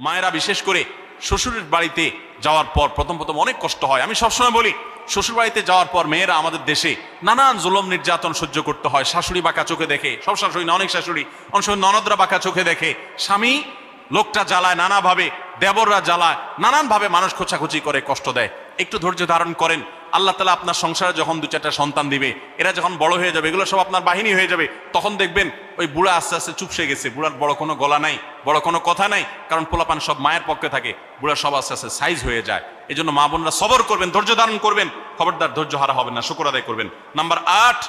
মায়েরা বিশেষ করে শ্বশুরের বাড়িতে যাওয়ার পর প্রথম প্রথম অনেক কষ্ট হয়। আমি সবসময় বলি, শ্বশুর বাড়িতে যাওয়ার পর মেয়েরা আমাদের দেশে নানান জুলুম নির্যাতন সহ্য করতে হয়। শাশুড়ি বাঁকা চোখে দেখে, সব শাশুড়ি না, অনেক শাশুড়ি, অনেক সময় ননদরা বাঁকা চোখে দেখে, স্বামী লোকটা জ্বালায় নানাভাবে, দেবররা জ্বালায় নানানভাবে, মানুষ খোঁচাখুচি করে, কষ্ট দেয়। একটু ধৈর্য ধারণ করেন, আল্লাহ তাআলা আপনার সংসারে যখন 2-4টা সন্তান দিবে, এরা যখন বড় হয়ে যাবে, এগুলো সব আপনার বাহিনী হয়ে যাবে, তখন দেখবেন ওই বুড়া আস্তে আস্তে চুপসে গেছে, বুড়ার বড় কোনো গলা নাই, বড় কোনো কথা নাই, কারণ পোলাপান সব মায়ের পক্ষে থাকে, বুড়া সব আস্তে আস্তে সাইজ হয়ে যায়। এই জন্য মা বোনরা সবর করবেন, ধৈর্য ধারণ করবেন, খবরদার ধৈর্য হারা হবেন না, শুকর আদায় করবেন। নাম্বার 8,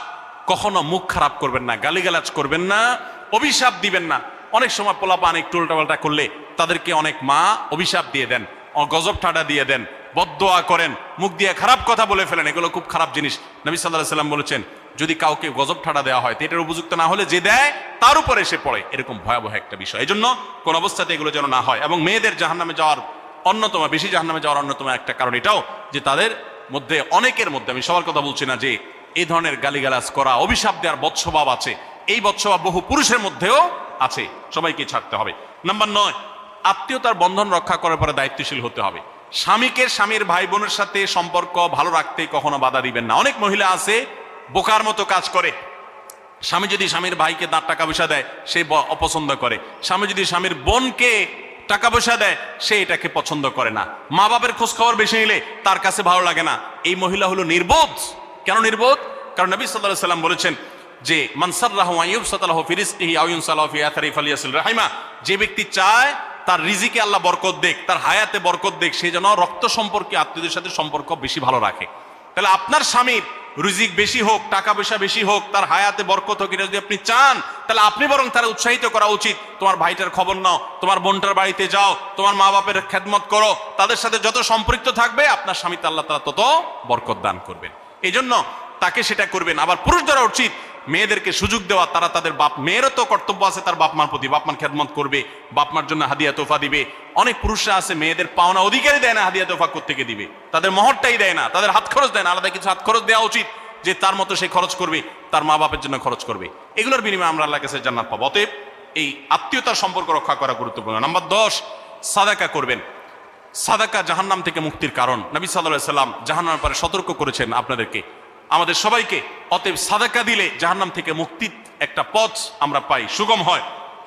কখনো মুখ খারাপ করবেন না, গালিগালাজ করবেন না, অভিশাপ দিবেন না। অনেক সময় পোলাপান একটু উল্টাপাল্টা করলে তাদেরকে অনেক মা অভিশাপ দিয়ে দেন, গজব ঠাডা দিয়ে দেন, বদদোয়া করেন, মুখ দিয়ে খারাপ কথা বলে ফেলেন। এগুলো খুব খারাপ জিনিস। নবী সাল্লাল্লাহু আলাইহি ওয়াসাল্লাম বলেছেন, যদি কাউকে গজব ঠাডা দেওয়া হয়, এটার উপযুক্ত না হলে যে দেয় তার উপরে এসে পড়ে, এরকম ভয়াবহ একটা বিষয়। এই জন্য কোন অবস্থাতে এগুলো যেন না হয়। এবং মেয়েদের জাহান্নামে যাওয়ার বেশি জাহান্নামে যাওয়ার অন্যতম একটা কারণ এটাও যে তাদের মধ্যে, অনেকের মধ্যে, আমি সবার কথা বলছি না, যে এই ধরনের গালিগালাজ করা, অভিশাপ দেওয়ার বৎস্বভাব আছে। এই বৎস্বভাব বহু পুরুষের মধ্যেও আছে, সবাইকে ছাড়তে হবে। নাম্বার 9, আত্মীয়তার বন্ধন রক্ষা করার পরে দায়িত্বশীল হতে হবে। স্বামীকে স্বামীর ভাই বোনের সাথে সম্পর্ক ভালো রাখতে কখনো বাধা দিবেন না। অনেক মহিলা আছে বোকার মতো কাজ করে। স্বামী যদি স্বামীর ভাইকে তার টাকা পয়সা দেয়, সে অপছন্দ করে। স্বামী যদি স্বামীর বোনকে টাকা পয়সা দেয়, সে এটাকে পছন্দ করে না। মা বাপের খোঁজ খবর বেশি নিলে তার কাছে ভালো লাগে না। এই মহিলা হলো নির্বোধ। কেন নির্বোধ? কারণ নবী সাল্লাল্লাহু আলাইহি ওয়াসাল্লাম বলেছেন যে মান সাররাহু আন ইউবসাতা লাহু ফি রিজকিহি আও ইউনসালাহু ফি আথারি ফালিয়াসিল রাহিমা, যে ব্যক্তি চায় তার রিজিকে আল্লাহ বরকত দেখ, তার হায়াতে বরকত দেখ, সে যেন রক্ত সম্পর্কে আত্মীয়দের সাথে সম্পর্ক বেশি ভালো রাখে। তাহলে আপনার স্বামীর রিজিক বেশি হোক, টাকা পয়সা বেশি হোক, তার হায়াতে বরকত হোক, এটা যদি আপনি চান, তাহলে আপনি বরং তারা উৎসাহিত করা উচিত। তোমার ভাইটার খবর নাও, তোমার বোনটার বাড়িতে যাও, তোমার মা বাপের খেদমত করো, তাদের সাথে যত সম্পৃক্ত থাকবে আপনার স্বামীতে আল্লাহ তাআলা তত বরকত দান করবেন। এই জন্য তাকে সেটা করবেন। আবার পুরুষদেরও উচিত মেয়েদেরকে সুযোগ দেওয়া। তারা তাদের বাপ, মেয়েরও তো কর্তব্য আছে তার বাপ মার প্রতি, বাপ মার খেদমত করবে, বাপ মার জন্য হাদিয়া তোফা দিবে। অনেক পুরুষরা আছে মেয়েদের পাওনা অধিকারই দেয় না, হাদিয়া তোফা কোত্থেকে দিবে, তাদের মহরটাই দেয় না, তাদের হাত খরচ দেয় না। আলাদা কিছু হাত খরচ দেওয়া উচিত, যে তার মতো সে খরচ করবে, তার মা বাপের জন্য খরচ করবে। এগুলোর বিনিময়ে আমরা আল্লাহর কাছে জান্নাত পাবো। অতএব এই আত্মীয়তার সম্পর্ক রক্ষা করা গুরুত্বপূর্ণ। নাম্বার 10, সাদাকা করবেন। সাদাকা জাহান্নাম থেকে মুক্তির কারণ। নবী সাল্লাল্লাহু আলাইহি ওয়াসাল্লাম জাহান্নামের ব্যাপারে সতর্ক করেছেন আপনাদেরকে, আমাদের সবাইকে। অতএব সাদাকা দিলে জাহান্নাম থেকে মুক্তির একটা পথ আমরা পাই, সুগম হয়।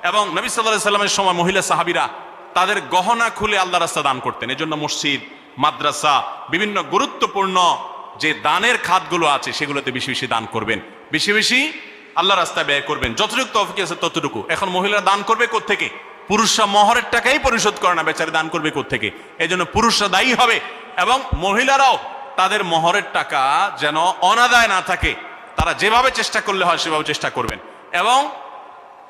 এবং নবী সাল্লাল্লাহু আলাইহি ওয়াসাল্লামের সময় মহিলা সাহাবীরা তাদের গহনা খুলে আল্লাহর রাস্তা দান করতেন। এজন্য মসজিদ, মাদ্রাসা, বিভিন্ন গুরুত্বপূর্ণ যে দানের খাতগুলো আছে সেগুলোতে বেশি বেশি দান করবেন, বেশি বেশি আল্লাহর রাস্তায় ব্যয় করবেন, যতটুকু তৌফিক আছে ততটুকু। এখন মহিলারা দান করবে কোত্থেকে? পুরুষরা মহরের টাকাই পরিশোধ করে না, বেচারে দান করবে কোত্থেকে? এই জন্য পুরুষরা দায়ী হবে। এবং মহিলারাও তাদের মহরের টাকা যেন অনাদায় না থাকে, তারা যেভাবে চেষ্টা করলে হয় সেভাবে চেষ্টা করবেন। এবং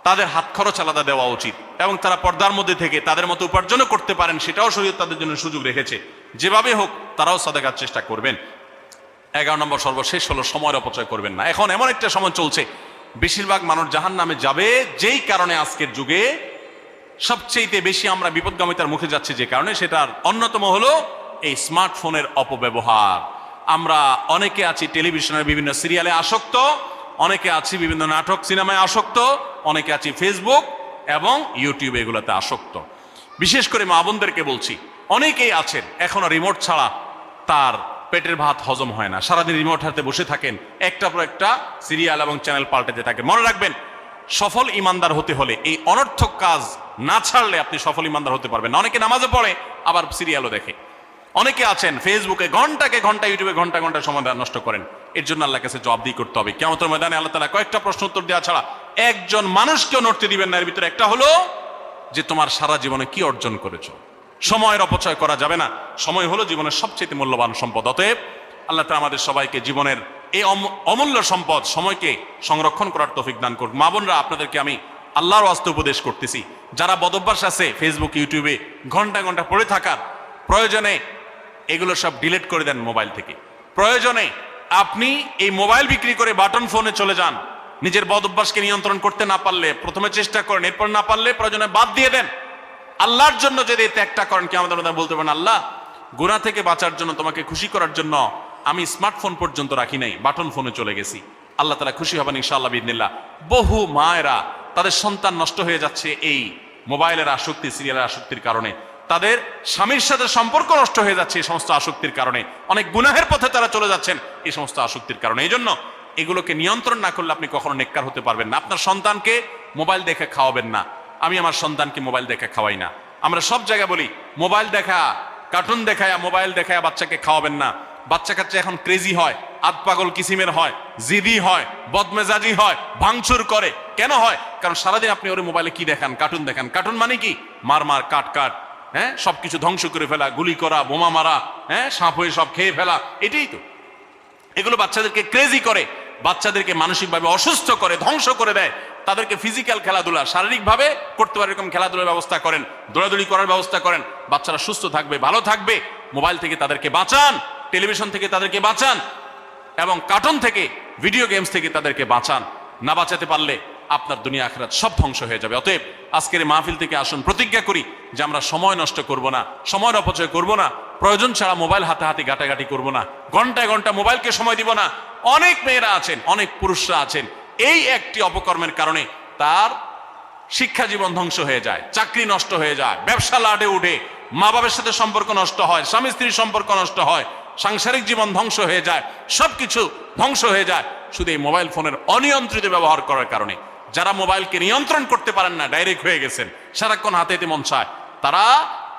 তাদের হাত খরচ আলাদা দেওয়া উচিত, এবং তারা পর্দার মধ্যে থেকে তাদের মতো উপার্জনও করতে পারেন, সেটাও শরীয়ত তাদের জন্য সুযোগ রেখেছে। যেভাবে হোক তারাও সাদাকার চেষ্টা করবেন। 11 নম্বর সর্বশেষ হলো সময়ের অপচয় করবেন না। এখন এমন একটা সময় চলছে, বেশিরভাগ মানুষ জাহান্নামে যাবে যেই কারণে, আজকের যুগে সবচেয়ে বেশি আমরা বিপদগামিতার মুখে যাচ্ছি যে কারণে, সেটার অন্যতম হলো এই স্মার্টফোনের অপব্যবহার। আমরা অনেকে আছি টেলিভিশনের বিভিন্ন সিরিয়ালে আসক্ত, অনেকে আছি বিভিন্ন নাটক সিনেমায় আসক্ত, অনেকে আছি ফেসবুক এবং ইউটিউব এগুলোতে আসক্ত। বিশেষ করে মা বোনদেরকে বলছি, অনেকেই আছেন এখনো রিমোট ছাড়া তার পেটের ভাত হজম হয় না, সারাদিন রিমোট হাতে বসে থাকেন, একটা পর একটা সিরিয়াল এবং চ্যানেল পাল্টাতে থাকেন। মনে রাখবেন, সফল ইমানদার হতে হলে এই অনর্থক কাজ না ছাড়লে আপনি সফল ইমানদার হতে পারবেন না। অনেকে নামাজে পড়ে আবার সিরিয়ালও দেখে, অনেকে আছেন ফেসবুকে ঘন্টাকে ঘন্টা, ইউটিউবে ঘন্টা ঘন্টা সময় নষ্ট করেন। এর জন্য আল্লাহর কাছে জবাবদিহি করতে হবে। কিয়ামতের ময়দানে আল্লাহ তাআলা কয়েকটা প্রশ্ন উত্তর দেওয়া ছাড়া একজন মানুষকেও নড়তে দিবেন না। এর ভিতরে একটা হলো যে তোমার সারা জীবনে কি অর্জন করেছো। সময়ের অপচয় করা যাবে না। সময় হলো জীবনের সবচেয়ে মূল্যবান সম্পদ। অতএব আল্লাহ তাআলা আমাদের সবাইকে জীবনের এই অমূল্য সম্পদ সময়কে সংরক্ষণ করার তৌফিক দান করুন। মা বোনরা, আপনাদেরকে আমি আল্লাহর ওয়াস্তে উপদেশ করতেছি, যারা বদভ্যাস আছে ফেসবুক ইউটিউবে ঘন্টা ঘন্টা পড়ে থাকার, প্রয়োজনে এগুলো সব ডিলিট করে দেন মোবাইল থেকে। প্রয়োজনে আপনি এই মোবাইল বিক্রি করে বাটন ফোনে চলে যান। নিজের বদভ্যাসকে নিয়ন্ত্রণ করতে না পারলে প্রথমে চেষ্টা করেন, এরপর না পারলে প্রয়োজনে বাদ দিয়ে দেন। আল্লাহর জন্য যদি ত্যাগটা করেন, কি আমাদের বলতে পারেন, আল্লাহ গুনাহ থেকে বাঁচার জন্য, তোমাকে খুশি করার জন্য আমি স্মার্টফোন পর্যন্ত রাখি নাই, বাটন ফোনে চলে গেছি। আল্লাহ তাআলা খুশি হবেন ইনশাআল্লাহ বিইذনিল্লাহ। বহু মায়েরা তাদের সন্তান নষ্ট হয়ে যাচ্ছে এই মোবাইলের আসক্তি, সিরিয়ালের আসক্তির কারণে তাদের স্বামীর সাথে সম্পর্ক নষ্ট হয়ে যাচ্ছে এই সমস্ত আসক্তির কারণে, অনেক গুনাহের পথে তারা চলে যাচ্ছেন এই সমস্ত আসক্তির কারণে। এই জন্য এগুলোকে নিয়ন্ত্রণ না করলে আপনি কখনো নেককার হতে পারবেন না। আপনার সন্তানকে মোবাইল দেখে খাওয়াবেন না। আমি আমার সন্তানকে মোবাইল দেখে খাওয়াই না। আমরা সব জায়গায় বলি মোবাইল দেখা, কার্টুন দেখায়, মোবাইল দেখায় বাচ্চাকে খাওয়াবেন না। বাচ্চা কাচ্চা এখন ক্রেজি হয়, আধপাগল কিসিমের হয়, জিদি হয়, বদমেজাজি হয়, ভাঙচুর করে। কেন হয়? কারণ সারাদিন আপনি ওর মোবাইলে কি দেখান? কার্টুন দেখান। কার্টুন মানে কি? মার মার, কাট কাট, হ্যাঁ, সবকিছু ধ্বংস করে ফেলা, গুলি করা, বোমা মারা, হ্যাঁ, সাপ হয়ে সব খেয়ে ফেলা, এটাই তো। এগুলো বাচ্চাদেরকে ক্রেজি করে, বাচ্চাদেরকে মানসিকভাবে অসুস্থ করে, ধ্বংস করে দেয়। তাদেরকে ফিজিক্যাল খেলাধুলা, শারীরিকভাবে করতে পারে এরকম খেলাধুলার ব্যবস্থা করেন, দৌড়াদৌড়ি করার ব্যবস্থা করেন। বাচ্চারা সুস্থ থাকবে, ভালো থাকবে। মোবাইল থেকে তাদেরকে বাঁচান, টেলিভিশন থেকে তাদেরকে বাঁচান, এবং কার্টুন থেকে, ভিডিও গেমস থেকে তাদেরকে বাঁচান। না বাঁচাতে পারলে আপনার দুনিয়া আখিরাত সব ধ্বংস হয়ে যাবে। অতএব আজকের এই মাহফিল থেকে আসুন, প্রতিজ্ঞা করি যে আমরা সময় নষ্ট করব না, সময়ের অপচয় করব না, প্রয়োজন ছাড়া মোবাইল হাতে ঘাটাঘাটি করব না, ঘন্টায় ঘন্টা মোবাইলকে সময় দিব না। অনেক মেয়েরা আছেন, অনেক পুরুষরা আছেন, এই একটি অপকর্মের কারণে তার শিক্ষা জীবন ধ্বংস হয়ে যায়, চাকরি নষ্ট হয়ে যায়, ব্যবসা লাটে উঠে, মা বাবার সাথে সম্পর্ক নষ্ট হয়, স্বামী স্ত্রীর সম্পর্ক নষ্ট হয়, সাংসারিক জীবন ধ্বংস হয়ে যায়, সবকিছু ধ্বংস হয়ে যায় শুধু এই মোবাইল ফোনের অনিয়ন্ত্রিত ব্যবহার করার কারণে। যারা মোবাইলকে নিয়ন্ত্রণ করতে পারেন না, ডাইরেক্ট হয়ে গেছেন, সারাক্ষণ হাতে মন চায়, তারা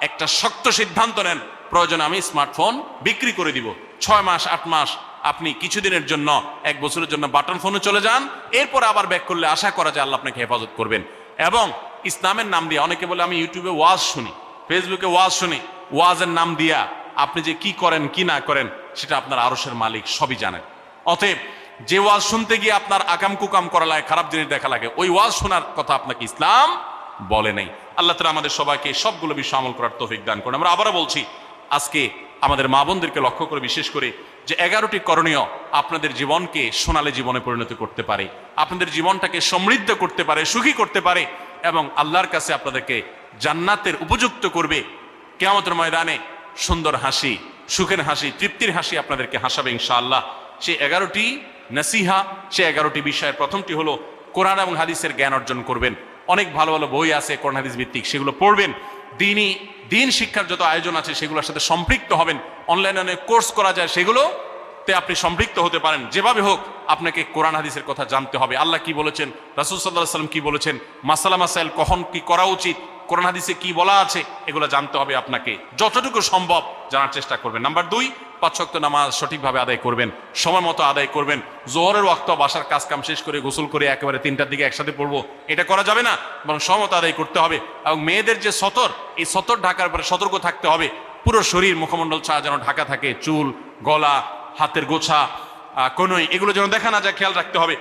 একটা শক্ত সিদ্ধান্ত নেন, প্রয়োজন আমি স্মার্টফোন বিক্রি করে দিব। 6 মাস 8 মাস আপনি কিছুদিনের জন্য, 1 বছরের জন্য বাটন ফোনে চলে যান, এরপর আবার ব্যাক করলে আশা করা যায় আল্লাহ আপনাকে হেফাজত করবেন। এবং ইসলামের নাম দিয়ে, অনেকে বলে আমি ইউটিউবে ওয়াজ শুনি, ফেসবুকে ওয়াজ শুনি, ওয়াজের নাম দিয়া আপনি যে কি করেন কি না করেন সেটা আপনার আরশের মালিক সবই জানেন। অতএব যে ওয়াজ শুনতে গিয়ে আপনার আকাম কুকাম করা লাগে, খারাপ জিনিস দেখা লাগে, ওই ওয়াজ শোনার কথা আপনাকে ইসলাম বলে নেই। আল্লাহ তাআলা আমাদের সবাইকে সবগুলো বিষয় আমল করার তৌফিক দান করুন। আমরা আবারও বলছি, আজকে আমাদের মা বোনদেরকে লক্ষ্য করে বিশেষ করে যে 11টি করণীয় আপনাদের জীবনকে সোনালী জীবনে পরিণত করতে পারে, আপনাদের জীবনটাকে সমৃদ্ধ করতে পারে, সুখী করতে পারে, এবং আল্লাহর কাছে আপনাদেরকে জান্নাতের উপযুক্ত করবে। কিয়ামতের ময়দানে সুন্দর হাসি, সুখের হাসি, তৃপ্তির হাসি আপনাদেরকে হাসাবে ইনশাআল্লাহ। সেই 11টি নসিহা, সেই 11টি বিষয়ের প্রথমটি হলো কোরআন এবং হাদিসের জ্ঞান অর্জন করবেন। অনেক ভালো ভালো বই আছে কোরআন হাদিস ভিত্তিক, সেগুলো পড়বেন। দিন শিক্ষার যত আয়োজন আছে সেগুলোর সাথে সম্পৃক্ত হবেন। অনলাইনে অনেক কোর্স করা যায়, সেগুলোতে আপনি সম্পৃক্ত হতে পারেন। যেভাবে হোক আপনাকে কোরআন হাদিসের কথা জানতে হবে। আল্লাহ কি বলেছেন, রাসূল সাল্লাল্লাহু আলাইহি ওয়াসাল্লাম কি বলেছেন, মাসালা মাসাইল কখন কি করা উচিত, কোরআন হাদিসে কি বলা আছে, এগুলো জানতে হবে আপনাকে। যতটুকু সম্ভব জানার চেষ্টা করবেন। নাম্বার 2, 5 ওয়াক্ত নামাজ সঠিকভাবে আদায় করবেন, সময় মতো আদায় করবেন। জোহরের ওয়াক্ত বাসার কাজ কাম শেষ করে গোসল করে একেবারে 3টার দিকে একসাথে পড়বো, এটা করা যাবে না, বরং সময় মতো আদায় করতে হবে। এবং মেয়েদের যে সতর, এই সতর ঢাকার পরে সতর্ক থাকতে হবে। পুরো শরীর মুখমণ্ডল ছাড়া যেন ঢাকা থাকে, চুল, গলা, হাতের গোছা, কনুই, এগুলো যেন দেখা না যায়, খেয়াল রাখতে হবে।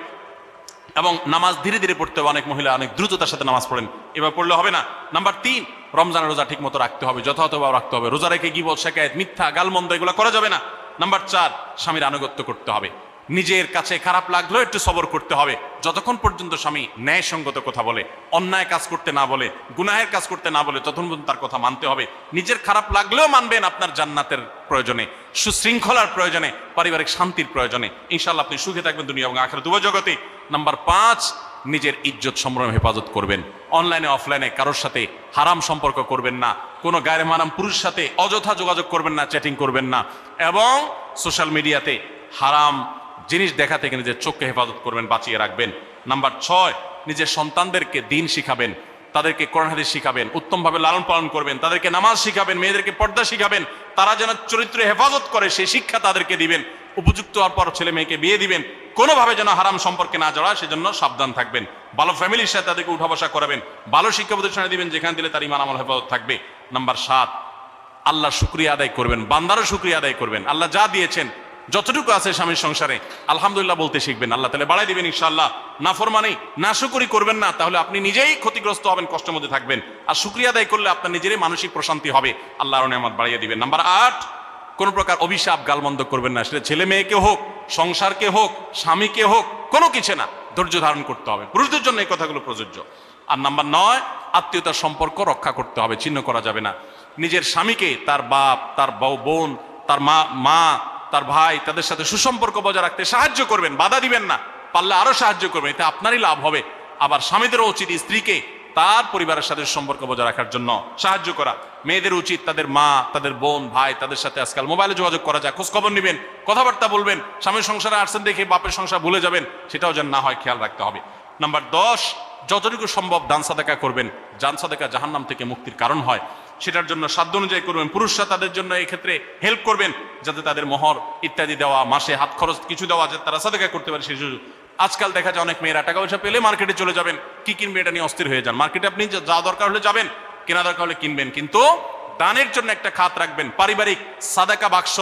এবং নামাজ ধীরে ধীরে পড়তে হবে। অনেক মহিলা অনেক দ্রুততার সাথে নামাজ পড়েন, এবার পড়লে হবে না। নাম্বার 3, রমজানের রোজা ঠিক মতো রাখতে হবে, যথাযথভাবে রাখতে হবে। রোজা রেখে গীবত, শিকায়েত, মিথ্যা, গালমন্দ এগুলো করা যাবে না। নাম্বার 4, স্বামীর আনুগত্য করতে হবে। নিজের কাছে খারাপ লাগলেও একটু সবর করতে হবে, যতক্ষণ পর্যন্ত স্বামী ন্যায়সঙ্গত কথা বলে, অন্যায় কাজ করতে না বলে, গুনাহের কাজ করতে না বলে, ততক্ষণ পর্যন্ত তার কথা মানতে হবে। নিজের খারাপ লাগলেও মানবেন, আপনার জান্নাতের প্রয়োজনে, সুশৃঙ্খলার প্রয়োজনে, পারিবারিক শান্তির প্রয়োজনে। ইনশাআল্লাহ আপনি সুখে থাকবেন দুনিয়া এবং আখিরাত উভয় জগতে। নাম্বার 5, নিজের ইজ্জত সম্ভ্রম হেফাজত করবেন। অনলাইনে অফলাইনে কারোর সাথে হারাম সম্পর্ক করবেন না, কোনো গায়রে মারাম পুরুষের সাথে অযথা যোগাযোগ করবেন না, চ্যাটিং করবেন না, এবং সোশ্যাল মিডিয়াতে হারাম জিনিস দেখা থেকে নিজের চোখকে হেফাজত করবেন, বাঁচিয়ে রাখবেন। নাম্বার 6, নিজের সন্তানদেরকে দিন শিখাবেন, তাদেরকে কোরআন হাদিস শিখাবেন, উত্তমভাবে লালন পালন করবেন, তাদেরকে নামাজ শিখাবেন, মেয়েদেরকে পর্দা শিখাবেন, তারা যেন চরিত্র হেফাজত করে সেই শিক্ষা তাদেরকে দিবেন। উপযুক্ত হওয়ার পর ছেলে মেয়েকে বিয়ে দিবেন, কোনোভাবে যেন হারাম সম্পর্কে না জড়ায় সেজন্য সাবধান থাকবেন। ভালো ফ্যামিলির সাথে তাদেরকে উঠা বসা করাবেন, ভালো শিক্ষা প্রতিষ্ঠানে দিবেন যেখানে দিলে তার ঈমান আমল হেফাজত থাকবে। নাম্বার 7, আল্লাহর শুকরিয়া আদায় করবেন, বান্দারও শুকরিয়া আদায় করবেন। আল্লাহ যা দিয়েছেন, যতটুকু আছে স্বামীর সংসারে, আলহামদুলিল্লাহ বলতে শিখবেন, আল্লাহ তাআলা বাড়াই দিবেন ইনশাআল্লাহ। নাফরমানি, নাশুকরি করবেন না, তাহলে আপনি নিজেই ক্ষতিগ্রস্ত হবেন, কষ্টের মধ্যে থাকবেন। আর শুকরিয়া আদায় করলে আপনার নিজেরই মানসিক প্রশান্তি হবে, আল্লাহর নিয়ামত বাড়িয়ে দিবেন। নাম্বার 8, কোন প্রকার অভিশাপ গালমন্দ করবেন না, সেটা ছেলে মেয়েকে হোক, সংসারকে হোক, স্বামীকে হোক, কোনো কিছু না, ধৈর্য ধারণ করতে হবে। পুরুষদের জন্য এই কথাগুলো প্রযোজ্য। আর নাম্বার 9, আত্মীয়তার সম্পর্ক রক্ষা করতে হবে, ছিন্ন করা যাবে না। নিজের স্বামীকে তার বাপ, তার বোন, তার মা, তার ভাই, তাদের সাথে সুসম্পর্ক বজায় রাখতে সাহায্য করবেন, বাধা দিবেন না, পারলে আরো সাহায্য করবেন, এতে আপনারই লাভ হবে। আবার স্বামীদেরও উচিত স্ত্রীকে তার পরিবারের সাথে সম্পর্ক বজায় রাখার জন্য সাহায্য করা। মেয়েদের উচিত তাদের মা, তাদের বোন, ভাই, তাদের সাথে আজকাল মোবাইলে যোগাযোগ করা যায়, খোঁজ খবর নেবেন, কথাবার্তা বলবেন। স্বামীর সংসারে আসছেন দেখে বাপের সংসার ভুলে যাবেন, সেটাও যেন না হয়, খেয়াল রাখতে হবে। নাম্বার 10, যতটুকু সম্ভব দান সাদাকা করবেন। দান সাদাকা জাহান্নাম থেকে মুক্তির কারণ হয়, সেটার জন্য সাধ্য অনুযায়ী করবেন। পুরুষরা তাদের জন্য এই ক্ষেত্রে হেল্প করবেন, যাতে তাদের মোহর ইত্যাদি দেওয়া, মাসে হাত খরচ কিছু দেওয়া, যাতে তারা সাদাকা করতে পারে সেই সুযোগ। আজকাল দেখা যায় অনেক মেয়েরা টাকা পয়সা পেলে মার্কেটে চলে যাবেন, কি কিনবে এটা নিয়ে অস্থির হয়ে যান। মার্কেটে আপনি যা দরকার হলে যাবেন, কেনা দরকার হলে কিনবেন, কিন্তু দানের জন্য একটা খাত রাখবেন। পারিবারিক সাদাকা বাক্স,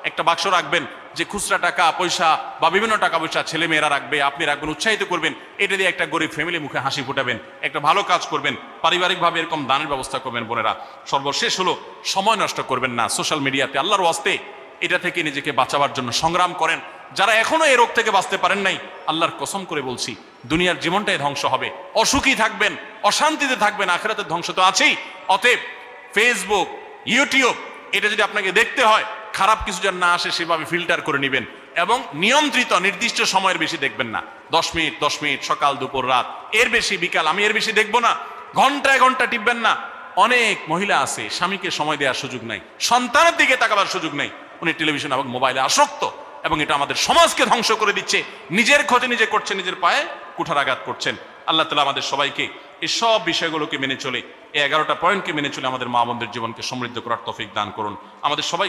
একটা বাক্স রাখবেন, যে খুচরা টাকা পয়সা বা বিভিন্ন টাকা পয়সা ছেলে মেয়েরা রাখবে, আপনি রাখবেন, উৎসাহিত করবেন। এটা দিয়ে একটা গরিব ফ্যামিলি মুখে হাসি ফুটাবেন, একটা ভালো কাজ করবেন, পারিবারিকভাবে এরকম দানের ব্যবস্থা করবেন। বোনেরা, সর্বশেষ হলো সময় নষ্ট করবেন না সোশ্যাল মিডিয়াতে। আল্লাহর ওয়াস্তে এটা থেকে নিজেকে বাঁচাবার জন্য সংগ্রাম করেন। যারা এখনো এই রোগ থেকে বাঁচতে পারেন নাই, আল্লাহর কসম করে বলছি, দুনিয়ার জীবনটাই ধ্বংস হবে, অসুখী থাকবেন, অশান্তিতে থাকবেন, আখিরাতের ধ্বংস তো আছেই। অতএব ফেসবুক, ইউটিউব, এটা যদি আপনাকে দেখতে হয়, খারাপ কিছু যেন না আসে সেভাবে ফিল্টার করে নেবেন, এবং নিয়ন্ত্রিত নির্দিষ্ট সময়ের বেশি দেখবেন না। 10 মিনিট 10 মিনিট, সকাল দুপুর রাত, এর বেশি বিকাল, আমি এর বেশি দেখবো না। ঘন্টায় ঘন্টা টিপবেন না। অনেক মহিলা আছে, স্বামীকে সময় দেওয়ার সুযোগ নাই, সন্তানের দিকে তাকাবার সুযোগ নেই, উনি টেলিভিশন এবং মোবাইলে আসক্ত, এবং এটা আমাদের সমাজকে ধ্বংস করে দিচ্ছে। নিজের ক্ষতি নিজে করছেন, নিজের পায়ে কুঠারাঘাত করছেন। আল্লাহ তাআলা আমাদের সবাইকে এই সব বিষয়গুলোকে মেনে চলে, এই 11টা পয়েন্টকে মেনে চলে আমাদের মা বোনদের জীবনকে সমৃদ্ধ করার তৌফিক দান করুন। আমাদের সবাই